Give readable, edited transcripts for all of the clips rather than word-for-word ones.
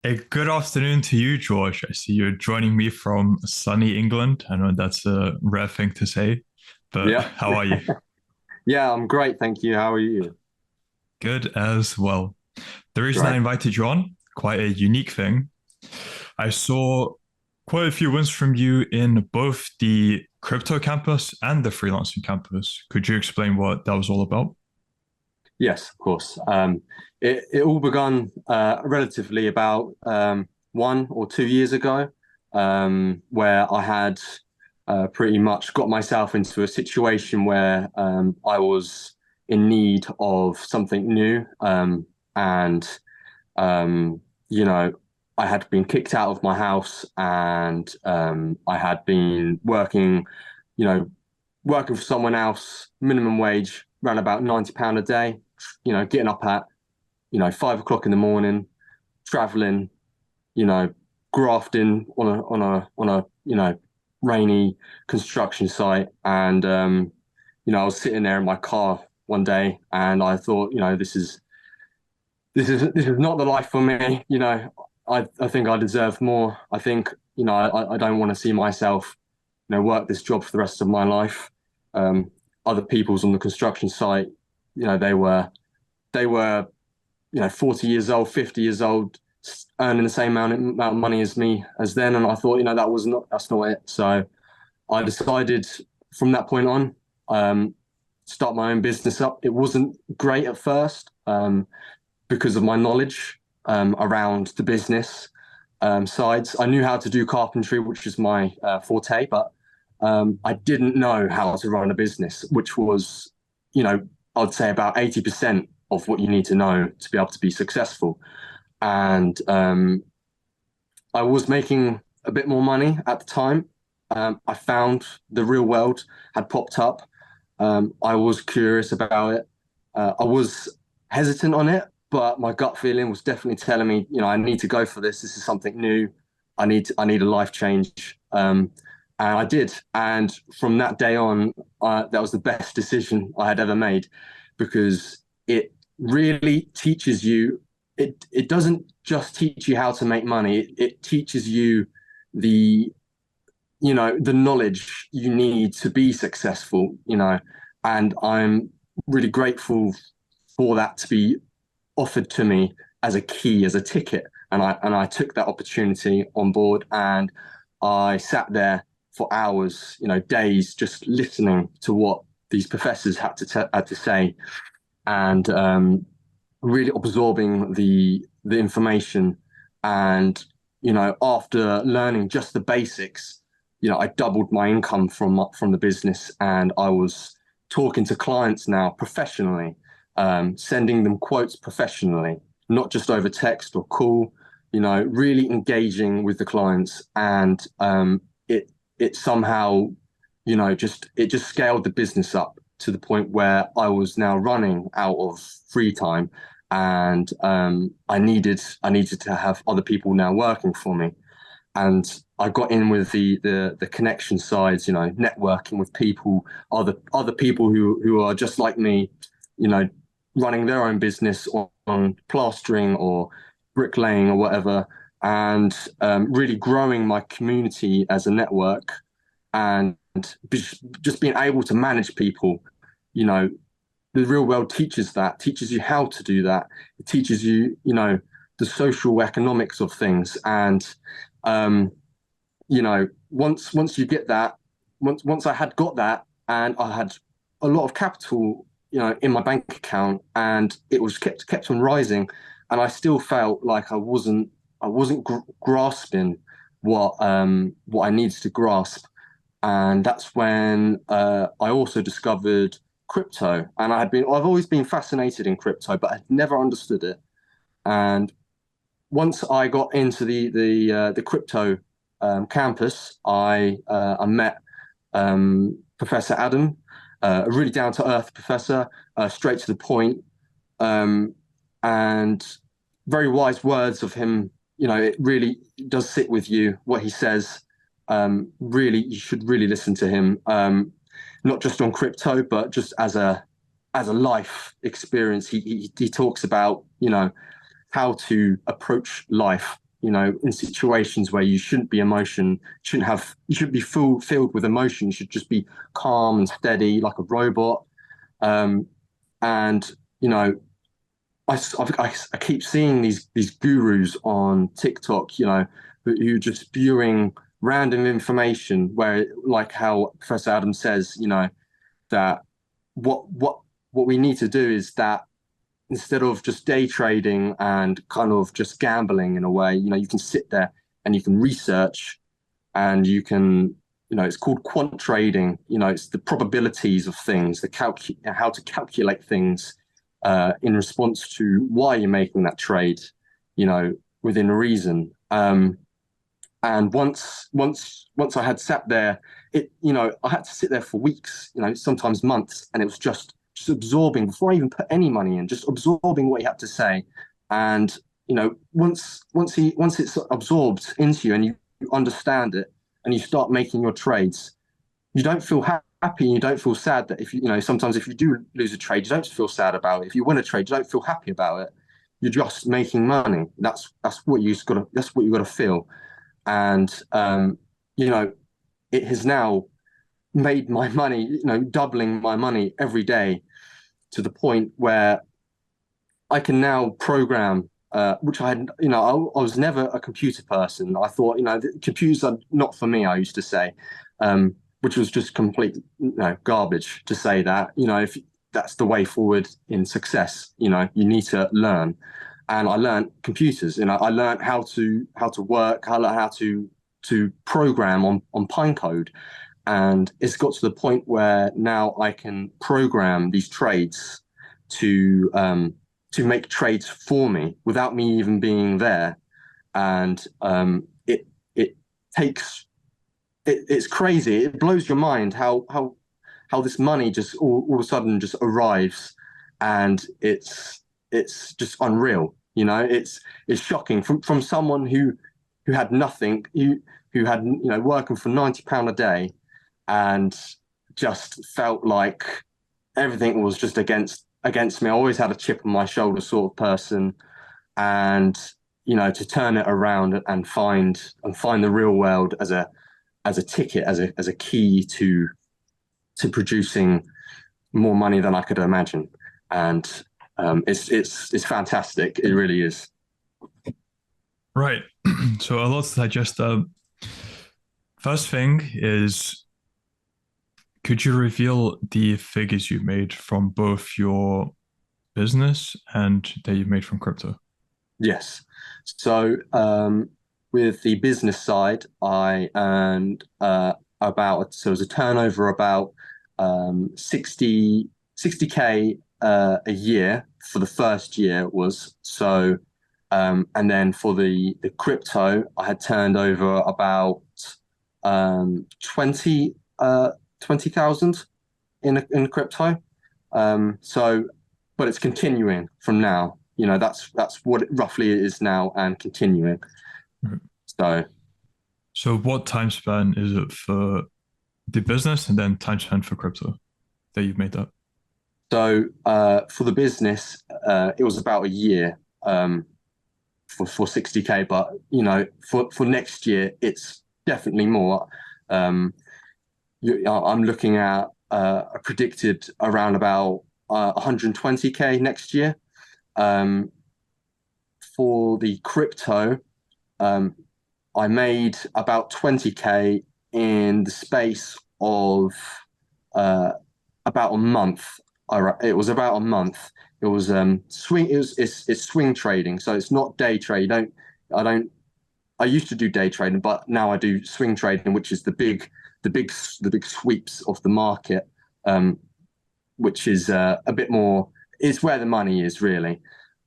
A good afternoon to you, George. I see you're joining me from sunny England. I know that's a rare thing to say, but Yeah. how are you? Yeah, I'm great. Thank you. How are you? Good as well. The reason I Great. invited you on, quite a unique thing. I saw quite a few wins from you in both the crypto campus and the freelancing campus. Could you explain what that was all about? Yes, of course. It all begun relatively about 1 or 2 years ago, where I had pretty much got myself into a situation where I was in need of something new. And um, you know, I had been kicked out of my house, and I had been working, you know, working for someone else, minimum wage, around about £90 a day. Getting up at 5 o'clock in the morning, traveling, you know, grafting on a rainy construction site, and I was sitting there in my car one day, and I thought, this is not the life for me. I think I deserve more. I think, I don't want to see myself, work this job for the rest of my life. Um, Other people's on the construction site, they were 40 years old, 50 years old, earning the same amount of money as me as then. And I thought, that's not it. So I decided from that point on, start my own business up. It wasn't great at first. Because of my knowledge around the business sides. I knew how to do carpentry, which is my forte, but I didn't know how to run a business, which was, I'd say about 80% of what you need to know to be able to be successful. And I was making a bit more money at the time. I found the real world had popped up. I was curious about it. I was hesitant on it, but my gut feeling was definitely telling me, I need to go for this. This is something new. I need a life change. And I did. And from that day on, that was the best decision I had ever made, because it really teaches you. It doesn't just teach you how to make money. It teaches you the the knowledge you need to be successful. And I'm really grateful for that to be offered to me as a key, as a ticket. And I took that opportunity on board, and I sat there for hours, days, just listening to what these professors had to say, and really absorbing the information. And after learning just the basics, I doubled my income from the business, and I was talking to clients now professionally, sending them quotes professionally, not just over text or call. Really engaging with the clients, and it somehow, just scaled the business up to the point where I was now running out of free time, and I needed to have other people now working for me. And I got in with the connection sides, networking with people, other people who are just like me, you know, running their own business on plastering or bricklaying or whatever, and really growing my community as a network, and just being able to manage people. You know, the real world teaches you how to do that. It teaches you, the social economics of things. And once you get that, once I had got that, and I had a lot of capital, in my bank account, and it was kept on rising, and I still felt like I wasn't grasping what I needed to grasp. And that's when I also discovered crypto. And I've always been fascinated in crypto, but I'd never understood it. And once I got into the crypto campus, I met Professor Adam, a really down to earth professor, straight to the point, um, and very wise words of him. It really does sit with you what he says. Really, you should really listen to him, not just on crypto, but just as a life experience. He talks about how to approach life, in situations where you shouldn't be you shouldn't be filled with emotion. You should just be calm and steady like a robot. And, I keep seeing these gurus on TikTok, who are just spewing random information where, like how Professor Adam says, that what we need to do is that instead of just day trading and kind of just gambling in a way, you can sit there and you can research and you can, it's called quant trading. It's the probabilities of things, how to calculate things in response to why you're making that trade, within reason. And once I had sat there, I had to sit there for weeks, sometimes months, and it was just absorbing before I even put any money in, just absorbing what he had to say. And once it's absorbed into you and you understand it and you start making your trades, you don't feel happy and you don't feel sad that if sometimes if you do lose a trade, you don't feel sad about it. If you win a trade, you don't feel happy about it. You're just making money. That's what you gotta feel. And it has now made my money, doubling my money every day to the point where I can now program, which I was never a computer person. I thought, computers are not for me, I used to say, which was just complete, garbage to say that. If that's the way forward in success, you need to learn. And I learned computers, I learned how to work, I learned how to program on Pine code. And it's got to the point where now I can program these trades to make trades for me without me even being there. And it's crazy. It blows your mind how this money just all of a sudden just arrives, and it's just unreal. It's shocking from someone who had nothing, who had working for £90 a day, and just felt like everything was just against me. I always had a chip on my shoulder sort of person, and to turn it around and find the real world as a ticket, as a key to producing more money than I could imagine. And it's fantastic. It really is. Right. So a lot to digest. First thing is, could you reveal the figures you made from both your business and that you made from crypto? Yes. So with the business side, I earned it was a turnover about 60K a year for the first year it was. So and then for the crypto, I had turned over about 20,000 in crypto. But it's continuing from now. That's what it roughly is now and continuing. Mm-hmm. So what time span is it for the business and then time span for crypto that you've made up? So for the business, it was about a year for 60K, but for next year, it's definitely more. I'm looking at a predicted around about 120K next year. For the crypto, I made about 20K in the space of about a month. It was about a month. It was swing. It's swing trading, so it's not day trade. I used to do day trading, but now I do swing trading, which is the big sweeps of the market, which is a bit more. It's where the money is really,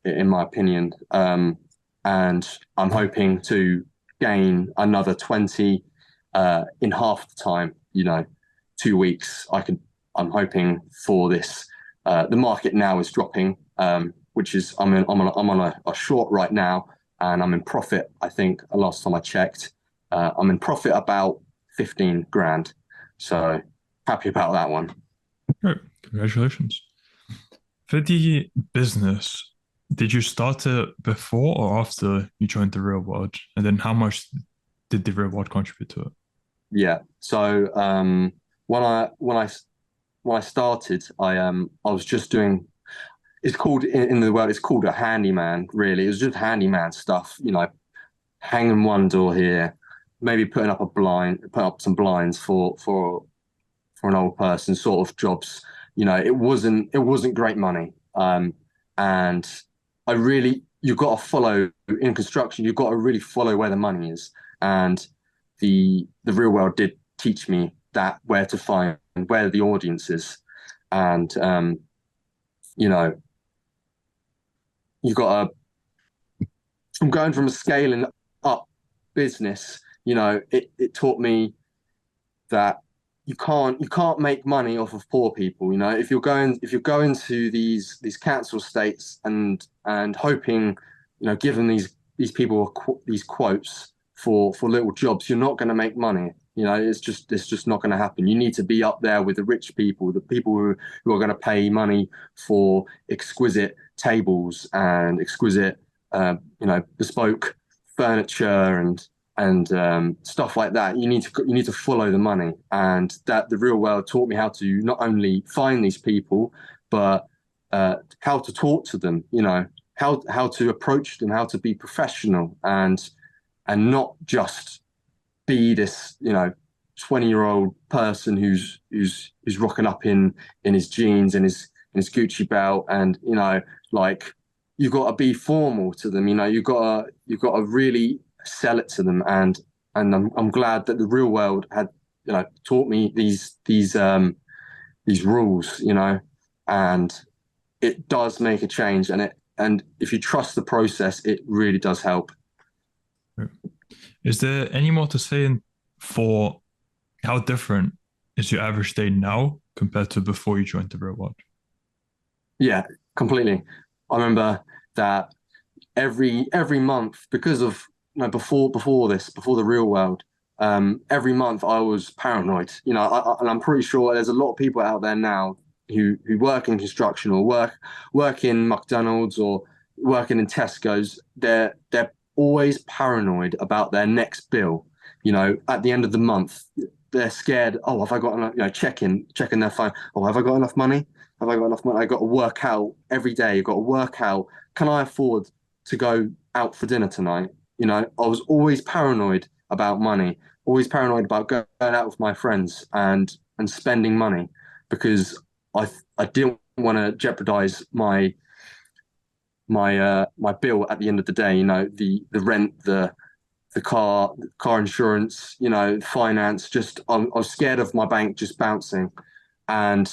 in my opinion. And I'm hoping to gain another 20 in half the time. 2 weeks. I'm hoping for this. The market now is dropping, which is I'm on a short right now, and I'm in profit. I think last time I checked, I'm in profit about 15 grand. So happy about that one. Great, congratulations. For the business, did you start it before or after you joined the real world? And then how much did the real world contribute to it? Yeah. So when I started, I was just doing. It's called in the world. It's called a handyman. Really, it was just handyman stuff. Hanging one door here, maybe putting up some blinds for an old person, sort of jobs. It wasn't great money. And you've got to follow in construction. You've got to really follow where the money is, and the real world did teach me that where to find where the audience is, and you know, you got to from going from a scaling up business. It taught me that you can't make money off of poor people. If you're going to these council estates and hoping, giving these people these quotes for little jobs, you're not going to make money. It's just not going to happen. You need to be up there with the rich people, the people who are going to pay money for exquisite tables and exquisite, bespoke furniture and stuff like that. You need to follow the money, and that the real world taught me how to not only find these people, but how to talk to them. How to approach them, how to be professional, and not just be this 20-year-old person who's rocking up in his jeans and his Gucci belt, and like you've got to be formal to them. You've got to really sell it to them, and I'm glad that the real world had taught me these rules, and it does make a change, and if you trust the process, it really does help. Is there any more to say for how different is your average day now compared to before you joined the real world? Yeah, completely. I remember that every month, because of before the real world, every month I was paranoid. And I'm pretty sure there's a lot of people out there now who work in construction or work in McDonald's or working in Tesco's. They're always paranoid about their next bill. At the end of the month, they're scared. Oh, have I got enough? Checking their phone. Oh, have I got enough money? Have I got enough money? I got to work out every day. You've got to work out. Can I afford to go out for dinner tonight? I was always paranoid about money, always paranoid about going out with my friends and spending money, because I didn't want to jeopardize my bill at the end of the day. The rent, the car insurance, finance. I was scared of my bank just bouncing, and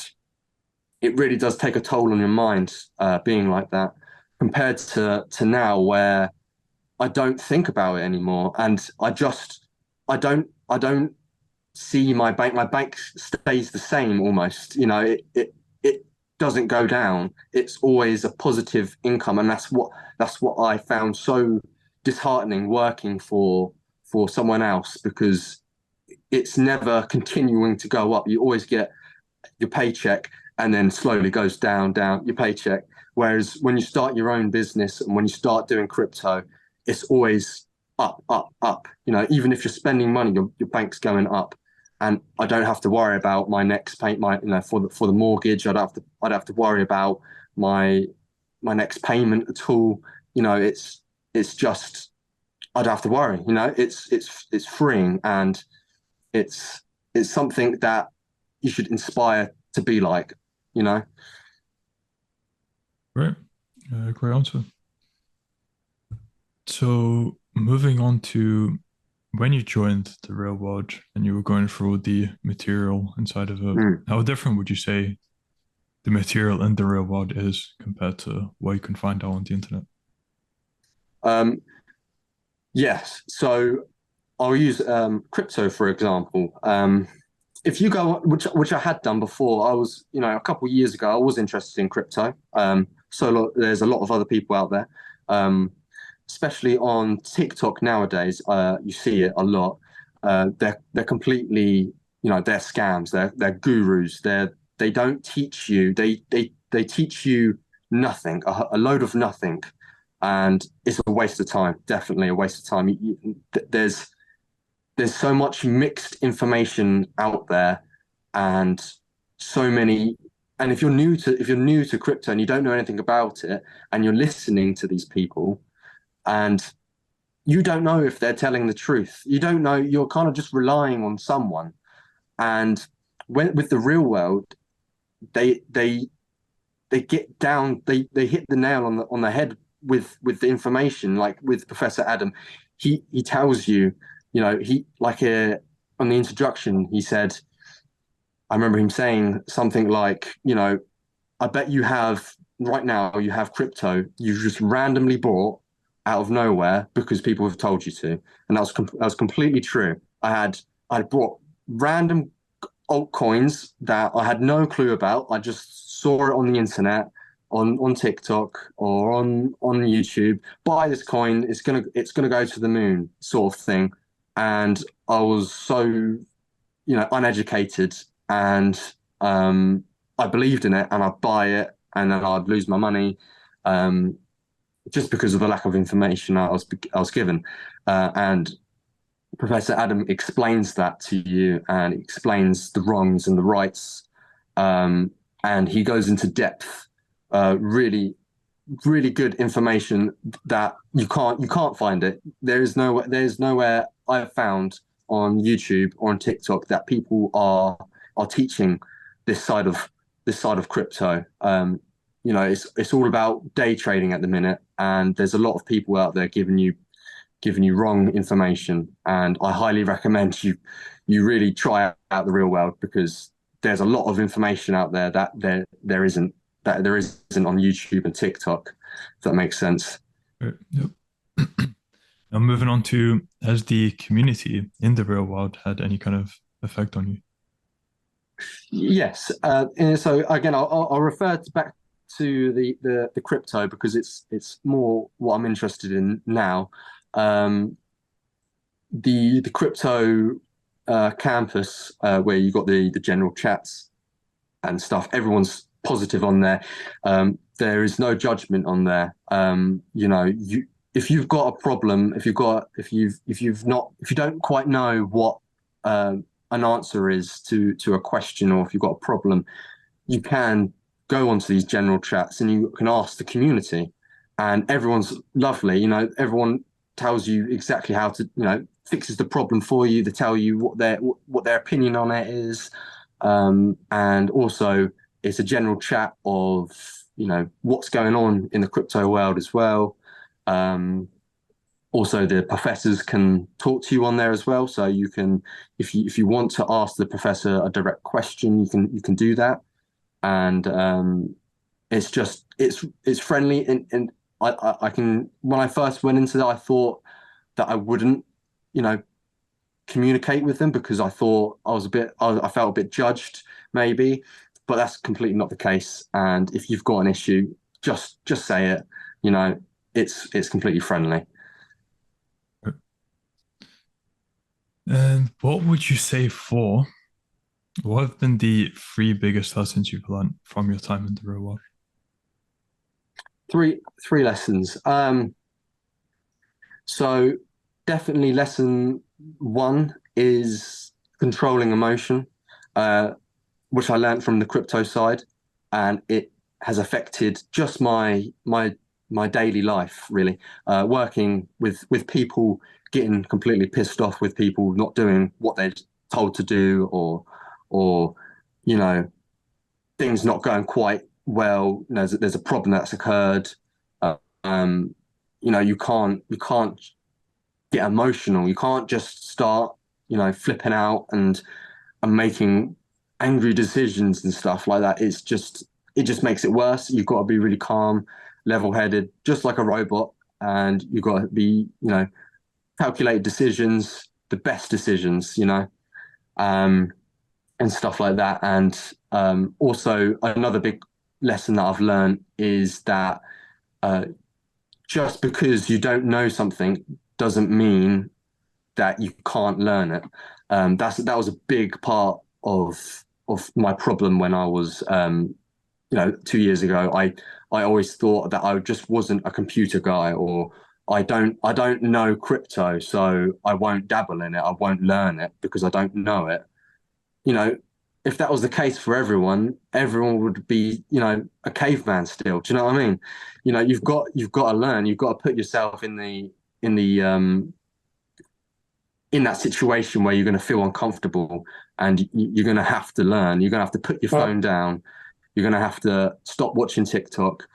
it really does take a toll on your mind, being like that, compared to now, where I don't think about it anymore, and I don't see my bank. My bank stays the same almost. It doesn't go down. It's always a positive income, and that's what I found so disheartening working for someone else, because it's never continuing to go up. You always get your paycheck and then slowly goes down your paycheck. Whereas when you start your own business and when you start doing crypto, it's always up, up, up. Even if you're spending money, your bank's going up, and I don't have to worry about my next pay. For the mortgage, I'd have to worry about my next payment at all. It's just I'd have to worry. It's freeing, and it's something that you should inspire to be like. Great. Great answer. So moving on to when you joined the real world and you were going through the material inside of it, how different would you say the material in the real world is compared to what you can find out on the internet? Yes. So I'll use crypto for example. If you go, which I had done before, I was, a couple of years ago, I was interested in crypto. There's a lot of other people out there, especially on TikTok nowadays. You see it a lot. They're completely, they're scams. They're gurus. They don't teach you. They teach you nothing, a load of nothing, and it's a waste of time. Definitely a waste of time. There's so much mixed information out there, and so many. And if you're new to crypto and you don't know anything about it, and you're listening to these people, and you don't know if they're telling the truth, you don't know. You're kind of just relying on someone. And with the real world, they they they get down. They hit the nail on the head with the information. Like with Professor Adam, he tells you, he like on the introduction, he said, I remember him saying something like, I bet you have right now, you have crypto you've just randomly bought out of nowhere because people have told you to, and that was completely true. I bought random altcoins that I had no clue about. I just saw it on the internet, on TikTok or on YouTube. Buy this coin, it's gonna go to the moon, sort of thing. And I was so, uneducated, and I believed in it, and I'd buy it, and then I'd lose my money, just because of the lack of information I was given. And Professor Adam explains that to you, and explains the wrongs and the rights, and he goes into depth, really, really good information that you can't find it. There's nowhere I've found on YouTube or on TikTok that people are teaching this side of crypto. It's all about day trading at the minute, and there's a lot of people out there giving you wrong information. And I highly recommend you really try out the real world, because there's a lot of information out there that there isn't on YouTube and TikTok, if that makes sense. Yep. Now moving on to, has the community in the real world had any kind of effect on you? Yes. And so again, I'll refer back to the crypto, because it's more what I'm interested in now. The crypto campus, where you got the general chats and stuff, everyone's positive on there. There is no judgment on there. If you've got a problem, if you don't quite know what an answer is to a question, or if you've got a problem, you can go onto these general chats and you can ask the community, and everyone's lovely. Everyone tells you exactly how to, fixes the problem for you. They tell you what their opinion on it is, and also it's a general chat of what's going on in the crypto world as well. Also, the professors can talk to you on there as well, so you can, if you want to ask the professor a direct question, you can do that. And it's friendly, and I can, when I first went into that, I thought that I wouldn't communicate with them, because I thought I felt a bit judged maybe, but that's completely not the case. And if you've got an issue, just say it. It's completely friendly. And what would you say what have been the three biggest lessons you've learned from your time in the real world? Three lessons. So definitely lesson one is controlling emotion, which I learned from the crypto side, and it has affected just my daily life, really. Working with people, getting completely pissed off with people not doing what they're told to do, or things not going quite well. There's a problem that's occurred. You can't get emotional. You can't just start flipping out and making angry decisions and stuff like that. It just makes it worse. You've got to be really calm, level-headed, just like a robot, and you've got to be calculated decisions, the best decisions, and stuff like that. And also another big lesson that I've learned is that just because you don't know something doesn't mean that you can't learn it. That was a big part of my problem when I was 2 years ago, I always thought that I just wasn't a computer guy, or I don't know crypto, so I won't dabble in it. I won't learn it because I don't know it. You know, if that was the case for everyone would be, a caveman still. Do you know what I mean? You've got to learn. You've got to put yourself in the in that situation where you're going to feel uncomfortable, and you're going to have to learn. You're going to have to put your phone down. You're going to have to stop watching TikTok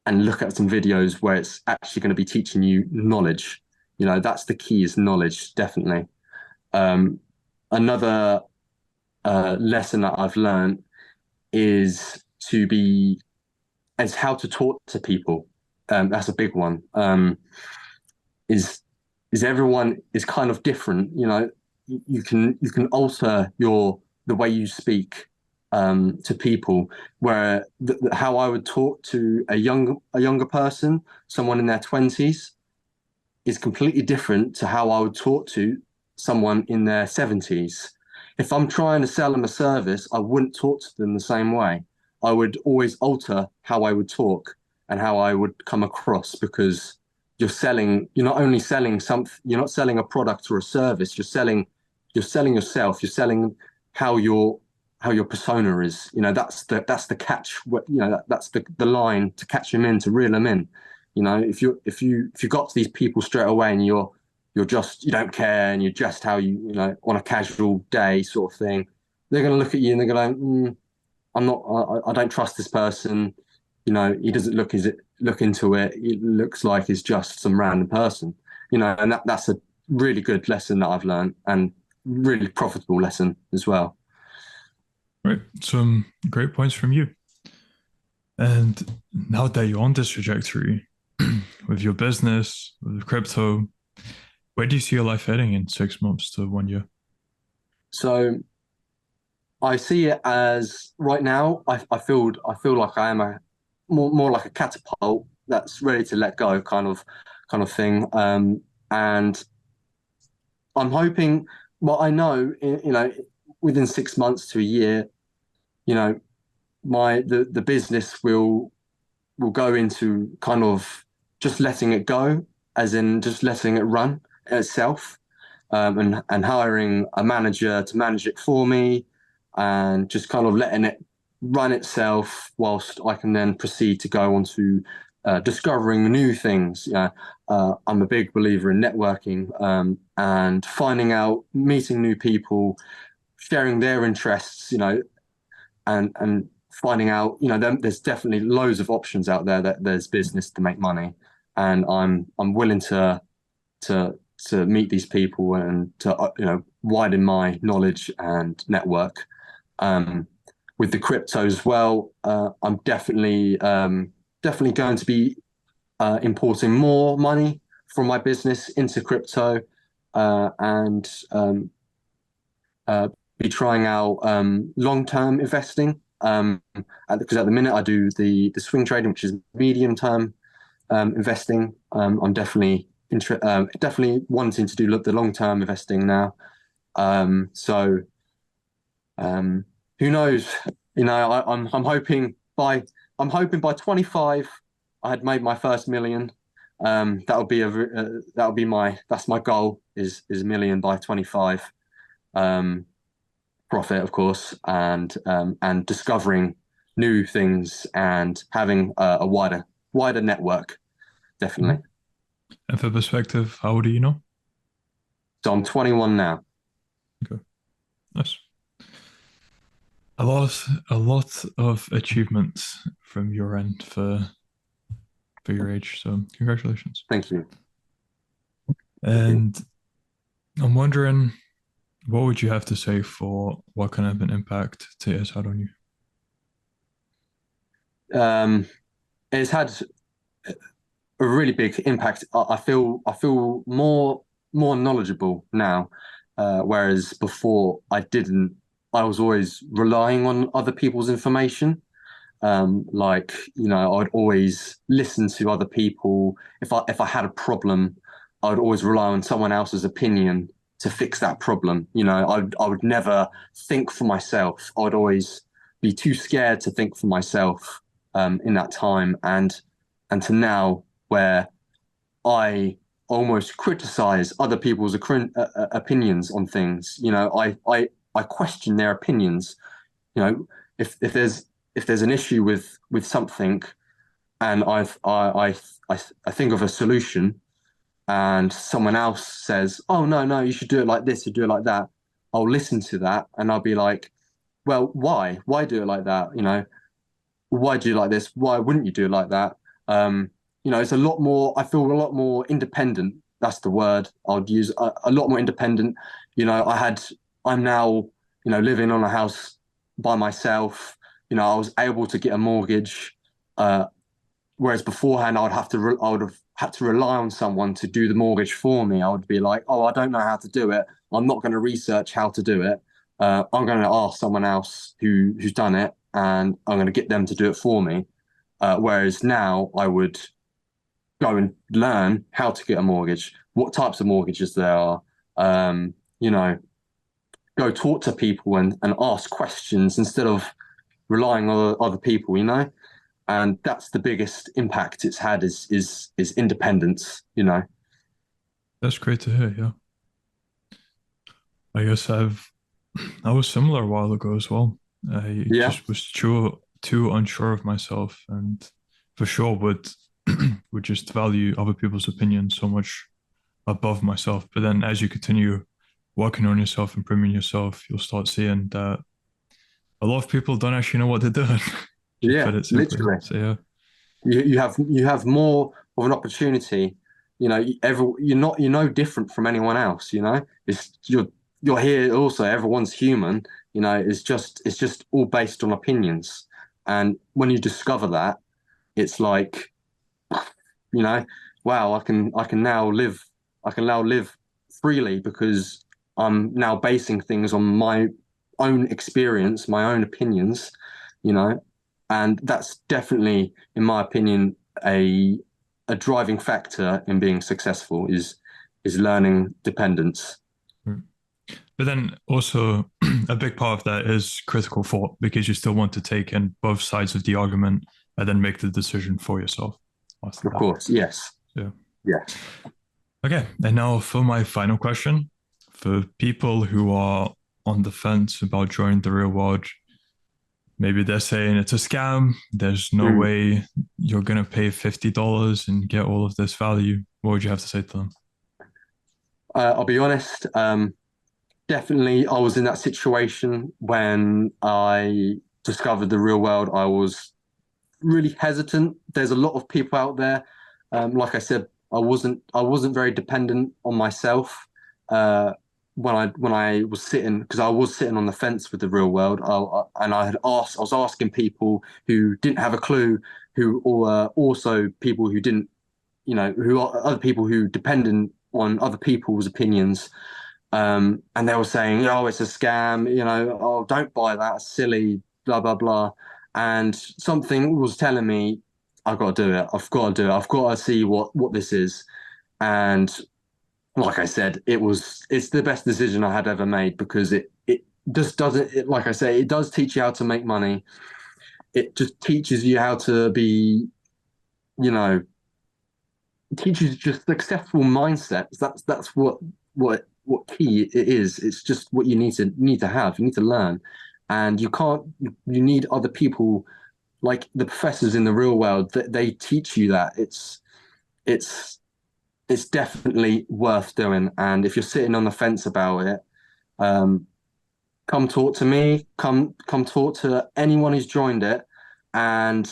and look at some videos where it's actually going to be teaching you knowledge. That's the key, is knowledge, definitely. Another lesson that I've learned is how to talk to people. That's a big one. Is everyone is kind of different. You can alter the way you speak to people, where how I would talk to a younger person, someone in their 20s, is completely different to how I would talk to someone in their 70s. If I'm trying to sell them a service, I wouldn't talk to them the same way. I would always alter how I would talk and how I would come across, because you're not only selling something, you're not selling a product or a service, you're selling yourself, you're selling how your persona is. That's the catch. That's the line to catch them in, to reel them in. If you got to these people straight away, and you don't care, and you're just how on a casual day sort of thing, they're going to look at you and they're going, I don't trust this person. He doesn't look into it. It looks like he's just some random person. And that's a really good lesson that I've learned, and really profitable lesson as well. Right. Some great points from you. And now that you're on this trajectory with your business, with crypto, where do you see your life heading in 6 months to 1 year? So I see it as, right now, I feel like I am a more like a catapult that's ready to let go, kind of thing. And I'm hoping, well, I know, within 6 months to a year, the business will go into kind of just letting it go, as in just letting it run itself, and hiring a manager to manage it for me, and just kind of letting it run itself, whilst I can then proceed to go on to discovering new things. I'm a big believer in networking, and finding out, meeting new people, sharing their interests, and finding out, there's definitely loads of options out there, that there's business to make money, and I'm willing to meet these people, and to widen my knowledge and network. With the crypto as well, I'm definitely going to be importing more money from my business into crypto, and be trying out long-term investing, because at the minute I do the swing trading, which is medium-term investing. I'm definitely wanting to do the long-term investing now. So who knows? I'm hoping by 25 I had made my first million. That's my goal, is a million by 25. Profit, of course, and discovering new things, and having a wider network, definitely. And for perspective, how old are you now? So I'm 21 now. Okay, nice. A lot of achievements from your end for your age. So congratulations. Thank you. And I'm wondering, what would you have to say for what kind of an impact Tate has had on you? It's had a really big impact. I feel more knowledgeable now, whereas before I didn't. I was always relying on other people's information. I'd always listen to other people. If I had a problem, I'd always rely on someone else's opinion to fix that problem. I would never think for myself. I'd always be too scared to think for myself in that time, and to now where I almost criticize other people's opinions on things. I question their opinions. If there's an issue with something, and I think of a solution, and someone else says, "Oh no, you should do it like this, you do it like that." I'll listen to that, and I'll be like, "Well, why? Why do it like that? Why do you like this? Why wouldn't you do it like that?" It's a lot more. I feel a lot more independent. That's the word I would use. A lot more independent. I'm now, living on a house by myself. I was able to get a mortgage. Whereas beforehand, I would have had to rely on someone to do the mortgage for me. I would be like, oh, I don't know how to do it. I'm not going to research how to do it. I'm going to ask someone else who's done it, and I'm going to get them to do it for me. Whereas now, I would go and learn how to get a mortgage, what types of mortgages there are. Um, you know, Go talk to people and ask questions instead of relying on other people. And that's the biggest impact it's had is independence. That's great to hear. Yeah. I guess I was similar a while ago as well. I Yeah, just was too unsure of myself, and for sure would just value other people's opinions so much above myself. But then as you continue working on yourself, improving yourself, you'll start seeing that a lot of people don't actually know what they're doing. Just yeah, put it simply. literally. So yeah. You have more of an opportunity. You're no different from anyone else. It's you're here also. Everyone's human. It's just all based on opinions. And when you discover that, it's like, you know, wow, I can now live freely because I'm now basing things on my own experience, my own opinions, you know, and that's definitely, in my opinion, a driving factor in being successful is learning dependence. But then also a big part of that is critical thought because you still want to take in both sides of the argument and then make the decision for yourself after Of that. course, yes, Yeah. yeah. Okay. And now for my final question, for people who are on the fence about joining the real world, maybe they're saying it's a scam. There's no Mm. way you're going to pay $50 and get all of this value. What would you have to say to them? I'll be honest. Definitely, I was in that situation when I discovered the real world. I was really hesitant. There's a lot of people out there. Like I said, I wasn't very dependent on myself when I was sitting, because I was sitting on the fence with the real world. And I was asking people who didn't have a clue, who were also people who didn't, who are other people who depended on other people's opinions. And they were saying, "Oh, it's a scam. Oh, don't buy that. It's silly. Blah blah blah." And something was telling me, "I've got to do it. I've got to do it. I've got to see what this is." And like I said, it's the best decision I had ever made, because it just doesn't. Like I say, it does teach you how to make money. It just teaches you how to be, you know, it teaches just successful mindsets. That's what key it is. It's just what you need to have. You need to learn, and you can't. You need other people, like the professors in the real world. That they teach you that it's it's definitely worth doing. And if you're sitting on the fence about it, um, come talk to me. Come talk to anyone who's joined it, and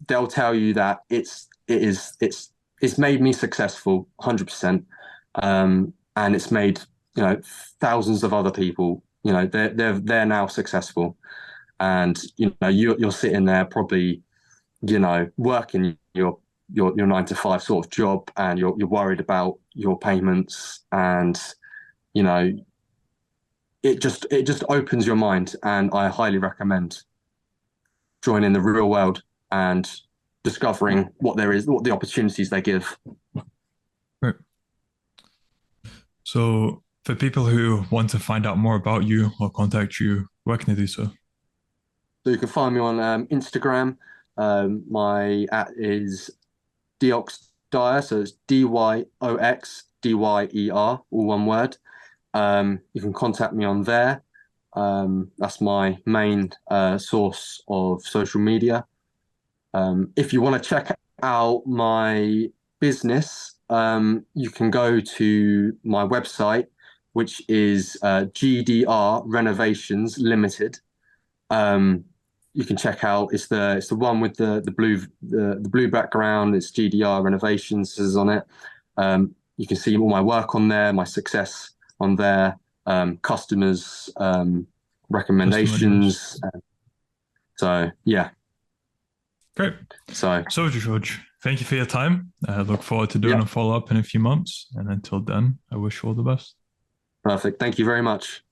they'll tell you that it's made me successful 100%. And it's made, thousands of other people, they're now successful. And you're sitting there probably, working your 9 to 5 sort of job, and you're worried about your payments. And you know it just opens your mind, and I highly recommend joining the real world and discovering what there is, what the opportunities they give. Right. So for people who want to find out more about you or contact you, where can they do so? So you can find me on Instagram. My at is Dioxdyer, so it's DYOXDYER, all one word. You can contact me on there. That's my main source of social media. If you want to check out my business, you can go to my website, which is GDR Renovations Limited. You can check out it's the one with the blue background. It's GDR Renovations is on it. You can see all my work on there, my success on there, customers, recommendations. So yeah. Great. So George, thank you for your time. I look forward to doing yeah, a follow-up in a few months. And until then, I wish you all the best. perfect. Thank you very much.